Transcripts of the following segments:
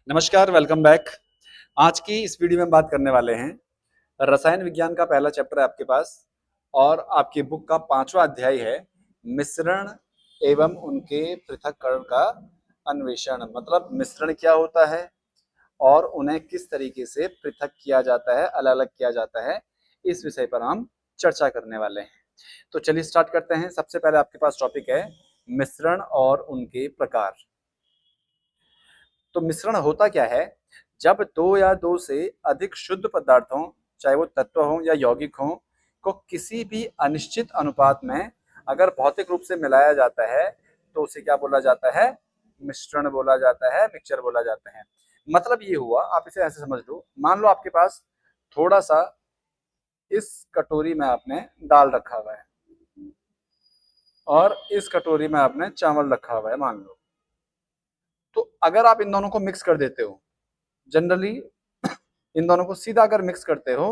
नमस्कार, welcome back. आज की इस वीडियो में हम बात करने वाले हैं रसायन विज्ञान का पहला चैप्टर है आपके पास और आपकी बुक का 5वां अध्याय है मिश्रण एवं उनके पृथक्करण का अन्वेषण। मतलब मिश्रण क्या होता है और उन्हें किस तरीके से पृथक किया जाता है, अलग अलग किया जाता है, इस विषय पर हम चर्चा करने वाले हैं। तो चलिए स्टार्ट करते हैं। सबसे पहले आपके पास टॉपिक है मिश्रण और उनके प्रकार। तो मिश्रण होता क्या है? जब दो या दो से अधिक शुद्ध पदार्थों, चाहे वो तत्व हों या यौगिक हों, को किसी भी अनिश्चित अनुपात में अगर भौतिक रूप से मिलाया जाता है तो उसे क्या बोला जाता है? मिश्रण बोला जाता है, मिक्सचर बोला जाता है। मतलब ये हुआ, आप इसे ऐसे समझ लो, मान लो आपके पास थोड़ा सा इस कटोरी में आपने दाल रखा हुआ है और इस कटोरी में आपने चावल रखा हुआ है, मान लो। तो अगर आप इन दोनों को मिक्स कर देते हो, जनरली इन दोनों को सीधा अगर मिक्स करते हो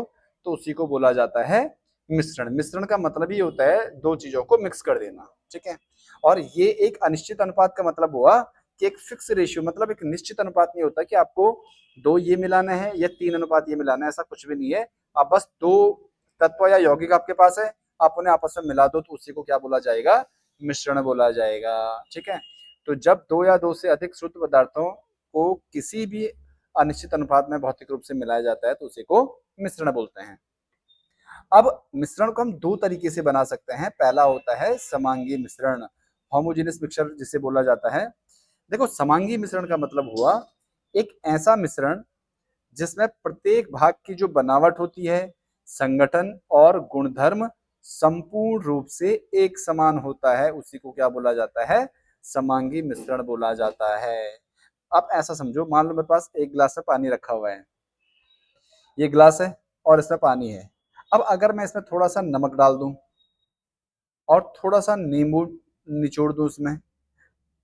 तो उसी को बोला जाता है मिश्रण। मिश्रण का मतलब ही होता है दो चीजों को मिक्स कर देना, ठीक है। और ये एक अनिश्चित अनुपात का मतलब हुआ कि एक फिक्स रेशियो, मतलब एक निश्चित अनुपात नहीं होता कि आपको दो ये मिलाना है या 3 अनुपात ये मिलाना है, ऐसा कुछ भी नहीं है। आप बस दो तत्व या यौगिक आपके पास है, आप उन्हें आपस में मिला दो तो उसी को क्या बोला जाएगा? मिश्रण बोला जाएगा, ठीक है। तो जब दो या दो से अधिक शुद्ध पदार्थों को किसी भी अनिश्चित अनुपात में भौतिक रूप से मिलाया जाता है तो उसी को मिश्रण बोलते हैं। अब मिश्रण को हम दो तरीके से बना सकते हैं। पहला होता है समांगी मिश्रण, होमोजेनियस मिक्सचर जिसे बोला जाता है। देखो, समांगी मिश्रण का मतलब हुआ एक ऐसा मिश्रण जिसमें प्रत्येक भाग की जो बनावट होती है, संगठन और गुणधर्म संपूर्ण रूप से एक समान होता है, उसी को क्या बोला जाता है? समांगी मिश्रण बोला जाता है। आप ऐसा समझो, मान लो मेरे पास एक गिलास में पानी रखा हुआ है, ये गिलास है और इसमें पानी है। अब अगर मैं इसमें थोड़ा सा नमक डाल दूं और थोड़ा सा नींबू निचोड़ दूं उसमें,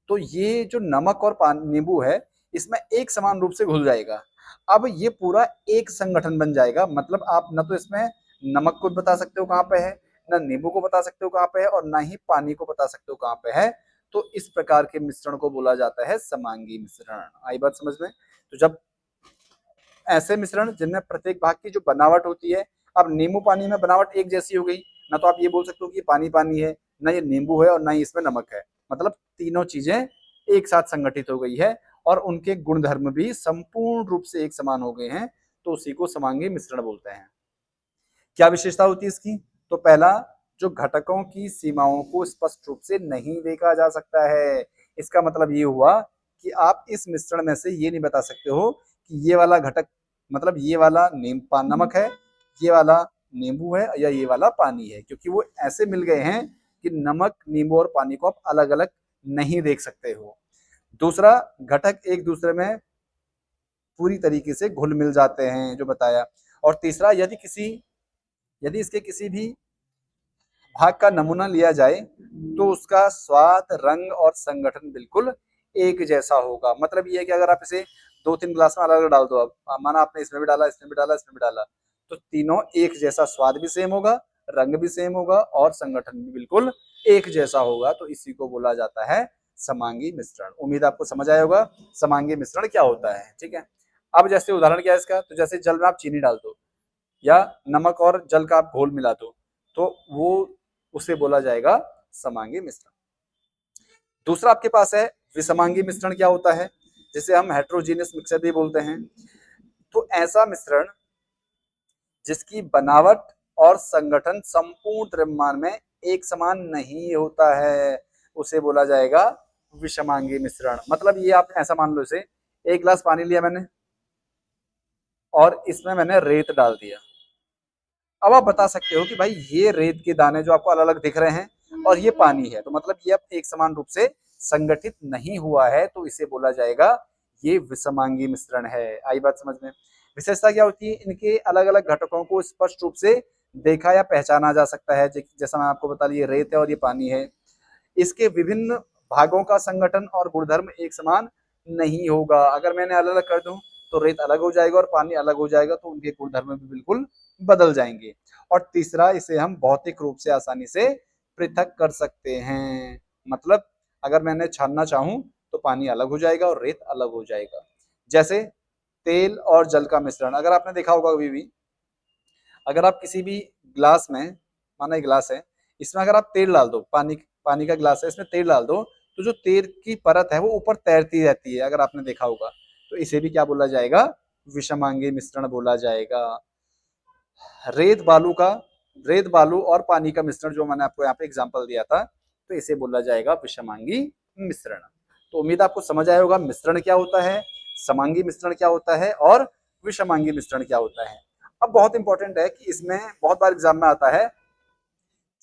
तो ये जो नमक और पानी नींबू है इसमें एक समान रूप से घुल जाएगा। अब ये पूरा एक संगठन बन जाएगा। मतलब आप न तो इसमें नमक को बता सकते हो कहाँ पे है, ना नींबू को बता सकते हो कहाँ पे है, और ना ही पानी को बता सकते हो कहाँ पे है। तो इस प्रकार के मिश्रण को बोला जाता है समांगी मिश्रण। आई बात समझ में? तो जब ऐसे मिश्रण जिनमें प्रत्येक भाग की जो बनावट होती है, अब नींबू पानी में बनावट एक जैसी हो गई, ना तो आप ये बोल सकते हो कि पानी पानी है, ना ये नींबू है और ना ही इसमें नमक है। मतलब तीनों चीजें एक साथ संगठित हो गई है और उनके गुणधर्म भी संपूर्ण रूप से एक समान हो गए हैं, तो उसी को समांगी मिश्रण बोलते हैं। क्या विशेषता होती है इसकी? तो पहला, जो घटकों की सीमाओं को स्पष्ट रूप से नहीं देखा जा सकता है। इसका मतलब ये हुआ कि आप इस मिश्रण में से ये नहीं बता सकते हो कि ये वाला घटक, मतलब ये वाला नमक है, ये वाला नींबू है या ये वाला पानी है, क्योंकि वो ऐसे मिल गए हैं कि नमक, नींबू और पानी को आप अलग अलग नहीं देख सकते हो। दूसरा, घटक एक दूसरे में पूरी तरीके से घुल मिल जाते हैं, जो बताया। और तीसरा, यदि इसके किसी भी भाग का नमूना लिया जाए तो उसका स्वाद, रंग और संगठन बिल्कुल एक जैसा होगा। मतलब ये है कि अगर आप इसे दो तीन गिलास में अलग अलग डाल दो, अब माना आपने इसमें भी डाला, इसमें भी डाला, इसमें भी डाला, तो तीनों एक जैसा, स्वाद भी सेम होगा, रंग भी सेम होगा और संगठन भी बिल्कुल एक जैसा होगा। तो इसी को बोला जाता है समांगी मिश्रण। उम्मीद आपको समझ आया होगा समांगी मिश्रण क्या होता है, ठीक है। अब जैसे उदाहरण क्या है इसका, तो जैसे जल में आप चीनी डाल दो या नमक और जल का आप घोल मिला दो, तो वो उसे बोला जाएगा समांगी मिश्रण। दूसरा आपके पास है विसमांगी मिश्रण। क्या होता है? जिसे हम हेट्रोजीनियस मिक्सचर भी बोलते हैं। तो ऐसा मिश्रण जिसकी बनावट और संगठन संपूर्ण द्रव्यमान में एक समान नहीं होता है, उसे बोला जाएगा विषमांगी मिश्रण। मतलब ये आप ऐसा मान लो, इसे एक गिलास पानी लिया मैंने और इसमें मैंने रेत डाल दिया। अब आप बता सकते हो कि भाई ये रेत के दाने जो आपको अलग अलग दिख रहे हैं और ये पानी है, तो मतलब ये अब एक समान रूप से संगठित नहीं हुआ है, तो इसे बोला जाएगा ये विषमांगी मिश्रण है। आई बात समझ में? विशेषता क्या होती है? इनके अलग अलग घटकों को स्पष्ट रूप से देखा या पहचाना जा सकता है। जैसा मैं आपको बता दिया, रेत है और ये पानी है। इसके विभिन्न भागों का संगठन और गुणधर्म एक समान नहीं होगा। अगर मैंने अलग अलग कर दूं तो रेत अलग हो जाएगा और पानी अलग हो जाएगा, तो उनके गुणधर्म भी बिल्कुल बदल जाएंगे। और तीसरा, इसे हम भौतिक रूप से आसानी से पृथक कर सकते हैं। मतलब अगर मैंने छानना चाहूं तो पानी अलग हो जाएगा और रेत अलग हो जाएगा। जैसे तेल और जल का मिश्रण। अगर आपने देखा होगा कभी भी, अगर आप किसी भी ग्लास में, माना एक ग्लास है, इसमें अगर आप तेल डाल दो, पानी पानी का ग्लास है, इसमें तेल डाल दो, तो जो तेल की परत है वो ऊपर तैरती रहती है, अगर आपने देखा होगा। तो इसे भी क्या बोला जाएगा? विषमांगी मिश्रण बोला जाएगा। रेत बालू का, रेत बालू और पानी का मिश्रण, जो मैंने आपको यहाँ पे एग्जांपल दिया था, तो इसे बोला जाएगा विषमांगी मिश्रण। तो उम्मीद आपको समझ आया होगा मिश्रण क्या होता है, समांगी मिश्रण क्या होता है और विषमांगी मिश्रण क्या होता है। अब बहुत इंपॉर्टेंट है कि इसमें बहुत बार एग्जाम में आता है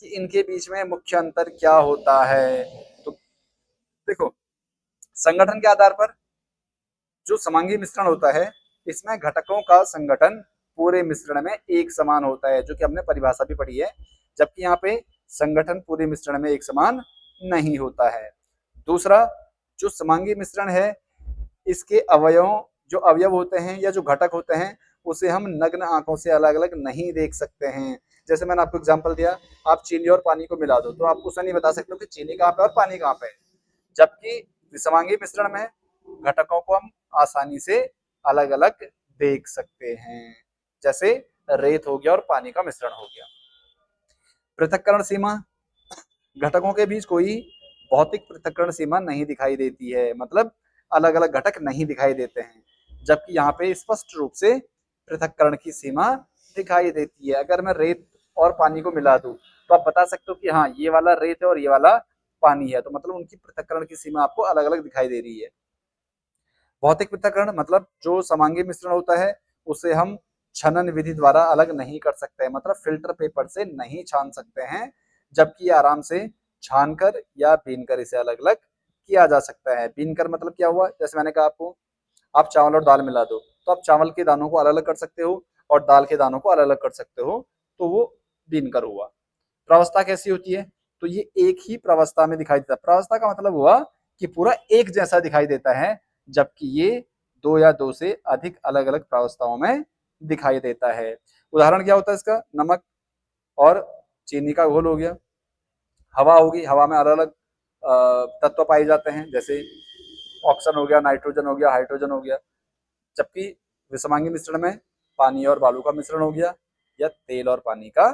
कि इनके बीच में मुख्य अंतर क्या होता है। तो देखो, संगठन के आधार पर जो समांगी मिश्रण होता है, इसमें घटकों का संगठन पूरे मिश्रण में एक समान होता है, जो कि हमने परिभाषा भी पढ़ी है। जबकि यहाँ पे संगठन पूरे मिश्रण में एक समान नहीं होता है। दूसरा, जो समांगी मिश्रण है, इसके अवयव होते हैं या जो घटक होते हैं, उसे हम नग्न आंखों से अलग अलग नहीं देख सकते हैं। जैसे मैंने आपको एग्जांपल दिया, आप चीनी और पानी को मिला दो, तो आप उसे नहीं बता सकते हो कि चीनी कहाँ पे और पानी कहाँ पे है। जबकि विषमांगी मिश्रण में घटकों को हम आसानी से अलग अलग देख सकते हैं। जैसे रेत हो गया और पानी का मिश्रण हो गया। पृथक्करण सीमा, घटकों के बीच कोई भौतिक पृथक्करण सीमा नहीं दिखाई देती है, मतलब अलग अलग घटक नहीं दिखाई देते हैं। जबकि यहाँ पे स्पष्ट रूप से पृथक्करण की सीमा दिखाई देती है। अगर मैं रेत और पानी को मिला दूं, तो आप बता सकते हो कि हाँ, ये वाला रेत है और ये वाला पानी है, तो मतलब उनकी पृथक्करण की सीमा आपको अलग अलग दिखाई दे रही है। भौतिक पृथक्करण मतलब जो समांगी मिश्रण होता है, उसे हम छनन विधि द्वारा अलग नहीं कर सकते हैं, मतलब फिल्टर पेपर से नहीं छान सकते हैं। जबकि आराम से छानकर या बीनकर इसे अलग अलग किया जा सकता है। बीनकर मतलब क्या हुआ, जैसे मैंने कहा आपको, आप चावल और दाल मिला दो, तो आप चावल के दानों को अलग अलग कर सकते हो और दाल के दानों को अलग अलग कर सकते हो, तो वो बीनकर हुआ। प्रावस्था कैसी होती है? तो ये एक ही प्रावस्था में दिखाई देता है। प्रावस्था का मतलब हुआ कि पूरा एक जैसा दिखाई देता है, जबकि ये दो या दो से अधिक अलग अलग प्रावस्थाओं में दिखाई देता है। उदाहरण क्या होता है इसका? नमक और चीनी का घोल हो गया। हवा होगी, हवा में अलग अलग तत्व पाए जाते हैं, जैसे ऑक्सीजन हो गया, नाइट्रोजन हो गया, हाइड्रोजन हो गया। जबकि विषमांगी मिश्रण में पानी और बालू का मिश्रण हो गया या तेल और पानी का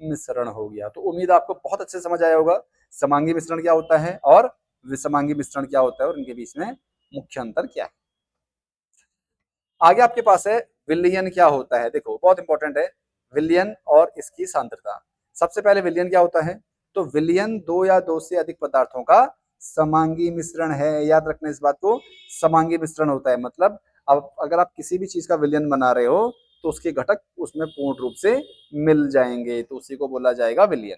मिश्रण हो गया। तो उम्मीद आपको बहुत अच्छे से समझ आया होगा समांगी मिश्रण क्या होता है और विषमांगी मिश्रण क्या होता है और इनके बीच में मुख्य अंतर क्या है। आगे आपके पास है विलयन क्या होता है। देखो, बहुत इंपॉर्टेंट है विलयन और इसकी सांद्रता। सबसे पहले विलयन क्या होता है? तो विलयन दो या दो से अधिक पदार्थों का समांगी मिश्रण है। याद रखना इस बात को, समांगी मिश्रण होता है मतलब अब अगर आप किसी भी चीज का विलयन बना रहे हो, तो उसके घटक उसमें पूर्ण रूप से मिल जाएंगे, तो उसी को बोला जाएगा विलयन।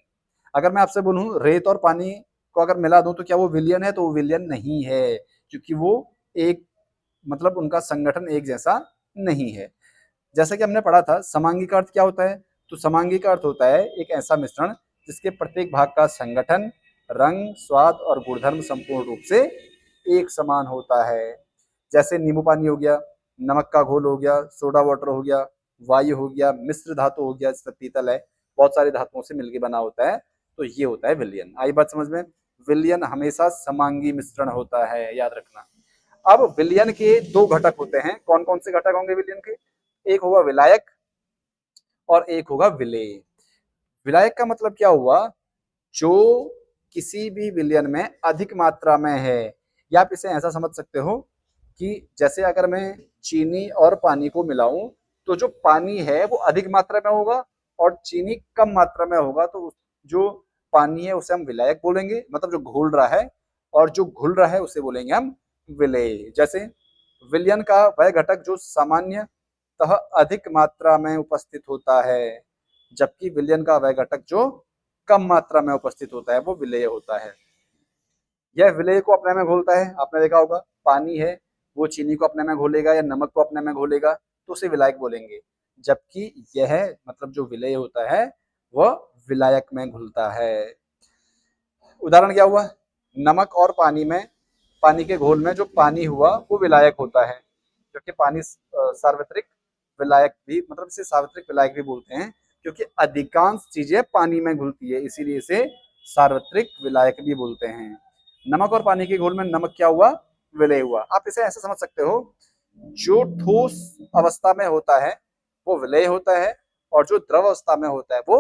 अगर मैं आपसे बोलूं रेत और पानी को अगर मिला दूं, तो क्या वो विलयन है? तो वो विलयन नहीं है, क्योंकि वो एक, मतलब उनका संगठन एक जैसा नहीं है। जैसा कि हमने पढ़ा था, समांगी का अर्थ क्या होता है? तो समांगी का अर्थ होता है एक ऐसा मिश्रण जिसके प्रत्येक भाग का संगठन, रंग, स्वाद और गुणधर्म संपूर्ण रूप से एक समान होता है। जैसे नींबू पानी हो गया, नमक का घोल हो गया, सोडा वाटर हो गया, वायु हो गया, मिश्र धातु हो गया, जैसे पीतल है, बहुत सारी धातुओं से मिलकर बना होता है, तो ये होता है विलयन। आई बात समझ में? विलयन हमेशा समांगी मिश्रण होता है, याद रखना। अब विलयन के दो घटक होते हैं। कौन कौन से घटक होंगे विलयन के? एक होगा विलायक और एक होगा विलेय। विलायक का मतलब क्या हुआ? जो किसी भी विलयन में अधिक मात्रा में है, या आप इसे ऐसा समझ सकते हो कि जैसे अगर मैं चीनी और पानी को मिलाऊं, तो जो पानी है वो अधिक मात्रा में होगा और चीनी कम मात्रा में होगा, तो जो पानी है उसे हम विलायक बोलेंगे, मतलब जो घोल रहा है, और जो घुल रहा है उसे बोलेंगे हम विलेय। जैसे विलयन का वह घटक जो सामान्यतः अधिक मात्रा में उपस्थित होता है, जबकि विलयन का वह घटक जो कम मात्रा में उपस्थित होता है वो विलेय होता है। यह विलेय को अपने में घोलता है। आपने देखा होगा, पानी है वो चीनी को अपने में घोलेगा या नमक को अपने में घोलेगा, तो उसे विलायक बोलेंगे। जबकि यह, मतलब जो विलेय होता है, वह विलायक में घुलता है। उदाहरण क्या हुआ? नमक और पानी में, पानी के घोल में जो पानी हुआ वो विलायक होता है, क्योंकि पानी सार्वत्रिक विलायक भी, मतलब इसे सार्वत्रिक विलायक भी बोलते हैं, क्योंकि अधिकांश चीजें पानी में घुलती है, इसीलिए इसे सार्वत्रिक विलायक भी बोलते हैं। नमक और पानी के घोल में नमक क्या हुआ? विलय हुआ। आप इसे ऐसे समझ सकते हो जो ठोस अवस्था में होता है वो विलेय होता है, और जो द्रव अवस्था में होता है वो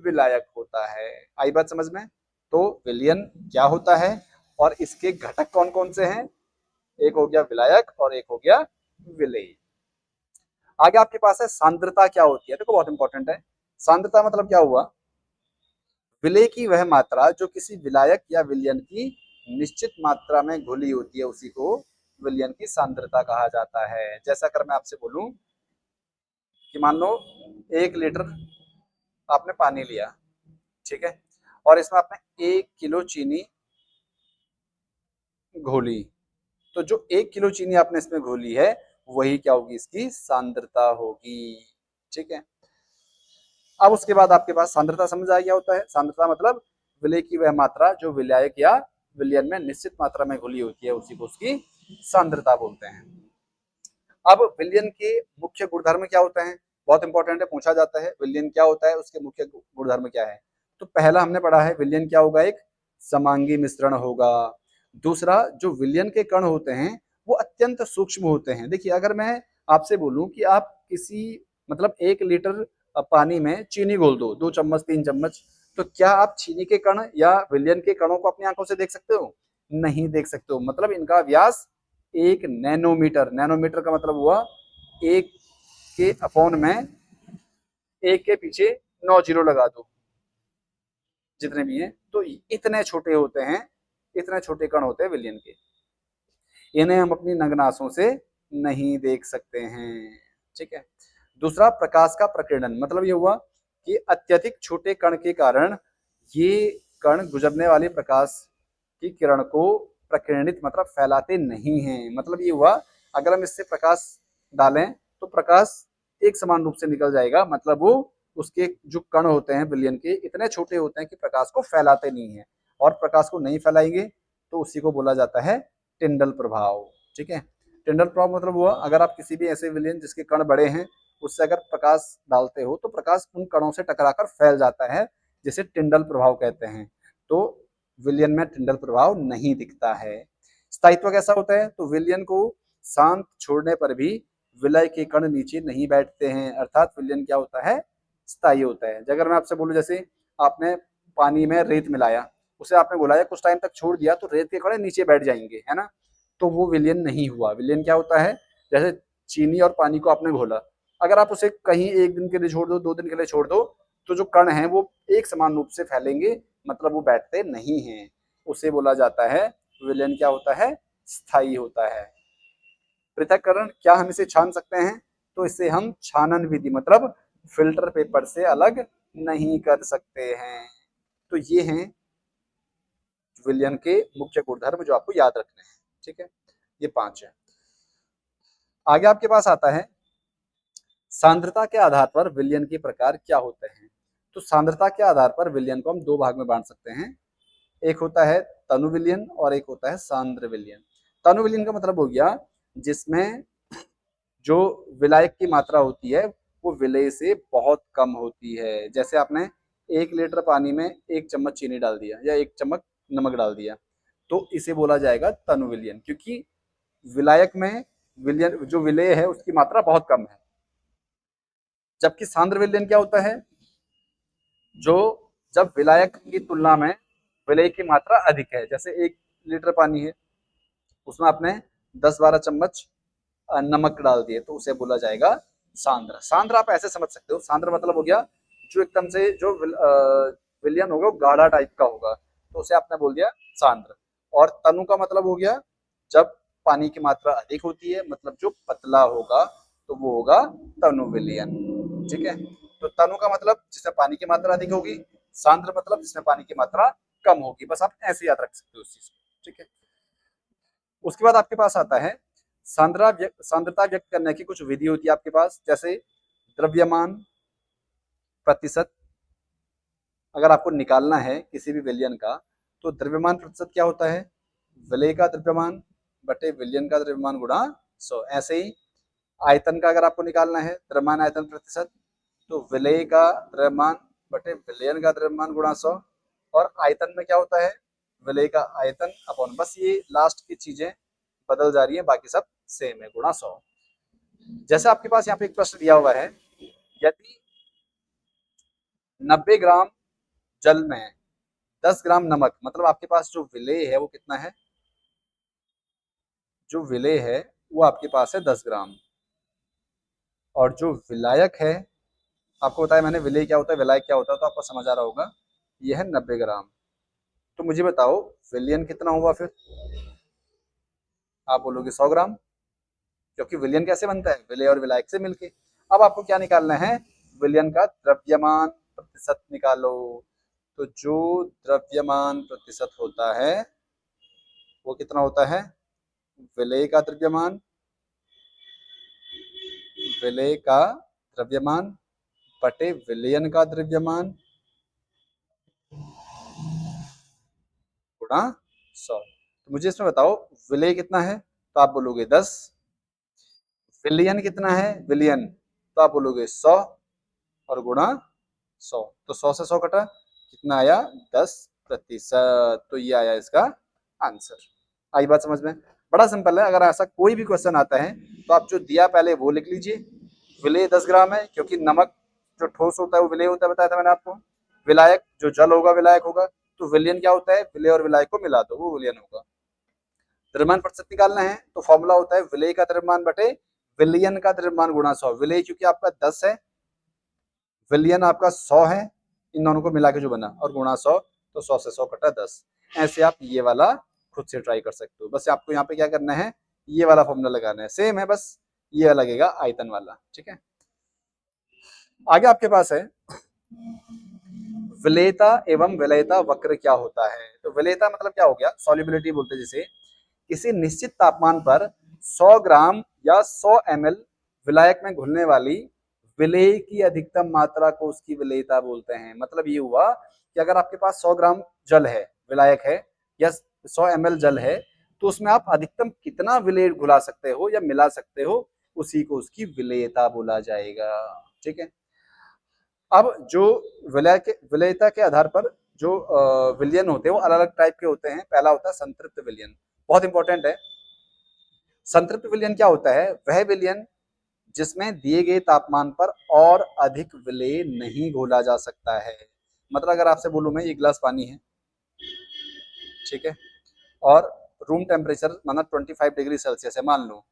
विलायक होता है। आई बात समझ में? तो विलयन क्या होता है और इसके घटक कौन कौन से हैं? एक हो गया विलायक और एक हो गया विलेय। आगे आपके पास है सांद्रता क्या होती है। देखो बहुत इंपॉर्टेंट है। सांद्रता मतलब क्या हुआ? विलेय की वह मात्रा जो किसी विलायक या विलयन की निश्चित मात्रा में घुली होती है, उसी को विलयन की सांद्रता कहा जाता है। जैसा अगर मैं आपसे बोलूं कि मान लो 1 लीटर आपने पानी लिया, ठीक है, और इसमें आपने 1 किलो चीनी घोली, तो जो 1 किलो चीनी आपने इसमें घोली है वही क्या होगी? इसकी सांद्रता होगी। ठीक है। अब उसके बाद आपके पास सांद्रता समझ आ गया होता है। सांद्रता मतलब विलय की वह मात्रा जो विलायक या विलयन में निश्चित मात्रा में घुली होती है, उसी को उसकी सांद्रता बोलते हैं। अब विलयन के मुख्य गुणधर्म क्या होते हैं? बहुत इंपॉर्टेंट है, पूछा जाता है विलयन क्या होता है, उसके मुख्य गुणधर्म क्या है। तो पहला हमने पढ़ा है विलयन क्या होगा? एक समांगी मिश्रण होगा। दूसरा, जो विलयन के कण होते हैं वो अत्यंत सूक्ष्म होते हैं। देखिए अगर मैं आपसे बोलूं कि आप किसी मतलब 1 लीटर पानी में चीनी घोल दो, 2 चम्मच 3 चम्मच, तो क्या आप चीनी के कण या विलयन के कणों को अपनी आंखों से देख सकते हो? नहीं देख सकते हो। मतलब इनका व्यास 1 नैनोमीटर, नैनोमीटर का मतलब हुआ एक के अपॉन में एक के पीछे 9 जीरो लगा दो, जितने भी हैं तो इतने छोटे होते हैं, इतने छोटे कण होते हैं विलयन के। इन्हें हम अपनी नग्नाशों से नहीं देख सकते हैं। ठीक है। दूसरा, प्रकाश का प्रकीर्णन मतलब ये हुआ कि अत्यधिक छोटे कण के कारण ये कण गुजरने वाली प्रकाश की किरण को प्रकीर्णित मतलब फैलाते नहीं हैं। मतलब ये हुआ अगर हम इससे प्रकाश डालें तो प्रकाश एक समान रूप से निकल जाएगा। मतलब वो उसके जो कण होते हैं विलयन के इतने छोटे होते हैं कि प्रकाश को फैलाते नहीं है, और प्रकाश को नहीं फैलाएंगे तो उसी को बोला जाता है टिंडल प्रभाव। ठीक है। टिंडल प्रभाव मतलब हुआ अगर आप किसी भी ऐसे विलयन जिसके कण बड़े हैं उससे अगर प्रकाश डालते हो तो प्रकाश उन कणों से टकराकर फैल जाता है, जिसे टिंडल प्रभाव कहते हैं। तो विलयन में टिंडल प्रभाव नहीं दिखता है। स्थायित्व कैसा होता है? तो विलयन को शांत छोड़ने पर भी विलय के कण नीचे नहीं बैठते हैं, अर्थात विलयन क्या होता है? स्थायी होता है। अगर मैं आपसे बोलूं जैसे आपने पानी में रेत मिलाया, उसे आपने घुलाया, कुछ टाइम तक छोड़ दिया तो रेत के कण नीचे बैठ जाएंगे, है ना? तो वो विलयन नहीं हुआ। विलयन क्या होता है? जैसे चीनी और पानी को आपने घोला, अगर आप उसे कहीं 1 दिन के लिए छोड़ दो, 2 दिन के लिए छोड़ दो, तो जो कण हैं वो एक समान रूप से फैलेंगे, मतलब वो बैठते नहीं हैं। उसे बोला जाता है विलयन क्या होता है? स्थायी होता है। पृथक्करण क्या हम इसे छान सकते हैं? तो इसे हम छानन विधि मतलब फिल्टर पेपर से अलग नहीं कर सकते हैं। तो ये हैं विलयन के मुख्य गुणधर्म जो आपको याद रखने हैं। ठीक है। ये 5 है। आगे आपके पास आता है सांद्रता के आधार पर विलयन के प्रकार क्या होते हैं। तो सांद्रता के आधार पर विलयन को हम 2 भाग में बांट सकते हैं। एक होता है तनु विलयन और एक होता है सांद्र विलयन। तनु विलयन का मतलब हो गया जिसमें जो विलायक की मात्रा होती है वो विलेय से बहुत कम होती है। जैसे आपने 1 लीटर पानी में 1 चम्मच चीनी डाल दिया या 1 चम्मच नमक डाल दिया, तो इसे बोला जाएगा तनु विलयन, क्योंकि विलायक में विलयन जो विलेय है उसकी मात्रा बहुत कम है। जबकि सांद्र विलयन क्या होता है? जो जब विलायक की तुलना में विलेय की मात्रा अधिक है। जैसे 1 लीटर पानी है, उसमें आपने 10-12 चम्मच नमक डाल दिए, तो उसे बोला जाएगा सांद्र। सांद्र आप ऐसे समझ सकते हो, सांद्र मतलब हो गया जो एकदम से जो विलयन होगा वो गाढ़ा टाइप का होगा, तो उसे आपने बोल दिया सांद्र। और तनु का मतलब हो गया जब पानी की मात्रा अधिक होती है, मतलब जो पतला होगा तो वो होगा तनु विलयन। ठीक है। तो तनु का मतलब जिसमें पानी की मात्रा अधिक होगी, सांद्र मतलब जिसमें पानी की मात्रा कम होगी। बस आप ऐसे याद रख सकते हो उस चीज को। ठीक है। उसके बाद आपके पास आता है सांद्रता व्यक्त करने की कुछ विधि होती है आपके पास। जैसे द्रव्यमान प्रतिशत, अगर आपको निकालना है किसी भी विलयन का तो द्रव्यमान प्रतिशत क्या होता है? विलय का द्रव्यमान बटे विलयन का द्रव्यमान गुणा 100। ऐसे ही आयतन का अगर आपको निकालना है द्रव्यमान आयतन प्रतिशत, तो विलय का द्रव्यमान बटे विलयन का द्रव्यमान गुणा 100। और आयतन में क्या होता है? विलय का आयतन अपॉन, बस ये लास्ट की चीजें बदल जा रही है, बाकी सब सेम है, गुणा 100। जैसे आपके पास यहाँ पे एक प्रश्न दिया हुआ है, यदि 90 ग्राम जल में 10 ग्राम नमक, मतलब आपके पास जो विलेय है वो कितना है, जो विलेय है वो आपके पास है 10 ग्राम, और जो विलायक है, आपको बताया मैंने विलेय क्या होता है, विलायक क्या होता है, तो आपको समझ आ रहा होगा, ये है 90 ग्राम। तो मुझे बताओ विलयन कितना हुआ फिर, आप बोलोगे 100 ग्राम, क्योंकि विलयन कैसे बनता है, विलेय और विलायक से मिलके। अब आपको क्या निकालना है, विलयन का द्रव्यमान प्रतिशत निकालो। तो जो द्रव्यमान प्रतिशत होता है वो कितना होता है, विलेय का द्रव्यमान, विलेय का द्रव्यमान बटे विलयन का द्रव्यमान गुणा 100। तो मुझे इसमें बताओ विलेय कितना है, तो आप बोलोगे 10, विलयन कितना है, विलयन, तो आप बोलोगे 100 और गुणा 100, तो 100 से 100 कटा, कितना आया, 10%। तो ये आया इसका आंसर। आई बात समझ में, बड़ा सिंपल है। अगर ऐसा कोई भी क्वेश्चन आता है तो आप जो दिया पहले वो लिख लीजिए, विलेय 10 ग्राम है, क्योंकि नमक जो ठोस होता है वो विलेय होता है, बताया था मैंने आपको। विलायक जो जल होगा विलायक होगा, तो विलयन क्या होता है, विलेय और विलायक को मिला दो वो विलयन होगा। द्रव्यमान प्रतिशत निकालना है तो फॉर्मूला होता है विलेय का द्रव्यमान बटे विलयन का द्रव्यमान गुणा 100। विलेय क्योंकि आपका 10 है, विलयन आपका 100 है, इन दोनों को मिला के जो बना, और गुणा 100, तो 100 से 100 कटा 10। ऐसे आप ये वाला खुद से ट्राई कर सकते हो। बस आपको यहाँ पे क्या करना है, ये वाला फॉर्मूला लगाना है, सेम है, बस ये लगेगा आयतन वाला। ठीक है, आगे आपके पास है विलेयता एवं विलेयता वक्र क्या होता है। तो विलेयता मतलब क्या हो गया, सॉल्युबिलिटी बोलते हैं जिसे, किसी निश्चित तापमान पर 100 ग्राम या 100 ml विलायक में घुलने वाली विलेय की अधिकतम मात्रा को उसकी विलेयता बोलते हैं। मतलब ये हुआ कि अगर आपके पास 100 ग्राम जल है, विलायक है, या 100 ml जल है, तो उसमें आप अधिकतम कितना विलेय घुला सकते हो या मिला सकते हो, उसी को उसकी विलेयता बोला जाएगा। ठीक है, अब जो विलेयता के आधार पर जो विलयन होते हैं वो अलग अलग टाइप के होते हैं। पहला होता है संतृप्त विलयन, बहुत इंपॉर्टेंट है। संतृप्त विलयन क्या होता है, वह विलयन जिसमें दिए गए तापमान पर और अधिक विलेय नहीं घोला जा सकता है। मतलब अगर आपसे बोलूं मैं, ये गिलास पानी है, ठीक है, और रूम टेम्परेचर माना 25 डिग्री सेल्सियस है मान लो।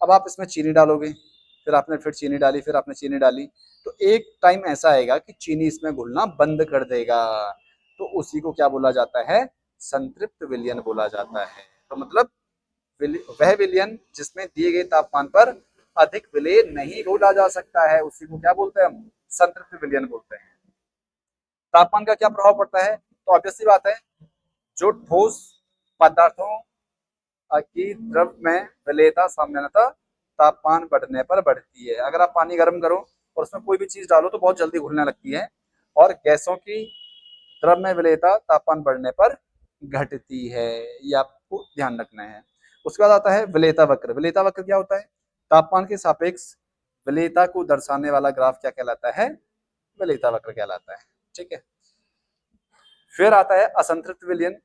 अब आप इसमें चीनी डालोगे, फिर आपने फिर चीनी डाली, फिर आपने चीनी डाली, तो एक टाइम ऐसा आएगा कि चीनी इसमें घुलना बंद कर देगा, तो उसी को क्या बोला जाता है, संतृप्त विलयन बोला जाता है। तो मतलब वह विलयन जिसमें दिए गए तापमान पर अधिक विलेय नहीं घोला जा सकता है, उसी को क्या बोलते हैं हम, संतृप्त विलयन बोलते हैं। तापमान का क्या प्रभाव पड़ता है, तो ऑब्वियस सी बात है, जो ठोस पदार्थों की द्रव में विलेयता सामान्यतः तापमान बढ़ने पर बढ़ती है। अगर आप पानी गर्म करो और उसमें कोई भी चीज डालो तो बहुत जल्दी घुलने लगती है, और गैसों की द्रव में विलेयता तापमान बढ़ने पर घटती है, ये आपको ध्यान रखना है। उसके बाद आता है विलेयता वक्र। विलेयता वक्र क्या होता है, तापमान के सापेक्ष विलेयता को दर्शाने वाला ग्राफ क्या कहलाता है, विलेयता वक्र कहलाता है। ठीक है, फिर आता है असंतृप्त विलयन,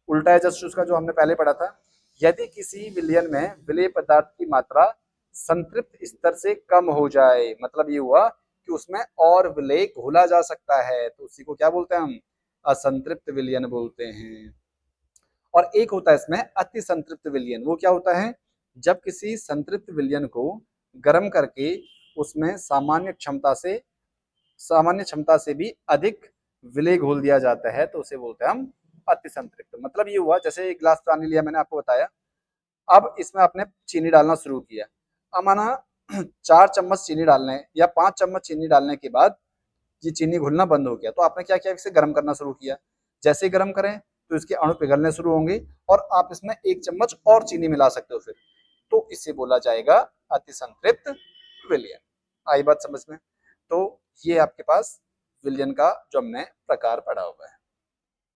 उल्टा है जस्ट उसका जो हमने पहले पढ़ा था। यदि किसी विलयन में विलेय पदार्थ की मात्रा संतृप्त स्तर से कम हो जाए, मतलब ये हुआ कि उसमें और विलेय घोला जा सकता है, तो उसी को क्या बोलते हैं हम, असंतृप्त विलयन बोलते हैं। और एक होता है इसमें अति संतृप्त विलयन। वो क्या होता है, जब किसी संतृप्त विलयन को गर्म करके उसमें सामान्य क्षमता से भी अधिक विलेय घोल दिया जाता है, तो उसे बोलते हैं हम अति संतृप्त। मतलब ये हुआ, जैसे एक गिलास पानी लिया मैंने आपको बताया, अब इसमें आपने चीनी डालना शुरू किया, अब माना 4 चम्मच चीनी डालने या 5 चम्मच चीनी डालने के बाद ये चीनी घुलना बंद हो गया, तो आपने क्या किया, इसे गर्म करना शुरू किया। जैसे ही गर्म करें तो इसके अणु पिघलने शुरू होंगे, और आप इसमें 1 चम्मच और चीनी मिला सकते हो फिर, तो इसे बोला जाएगा अति संतृप्त विलयन। आई बात समझ में। तो ये आपके पास विलयन का जो हमने प्रकार पढ़ा हुआ है।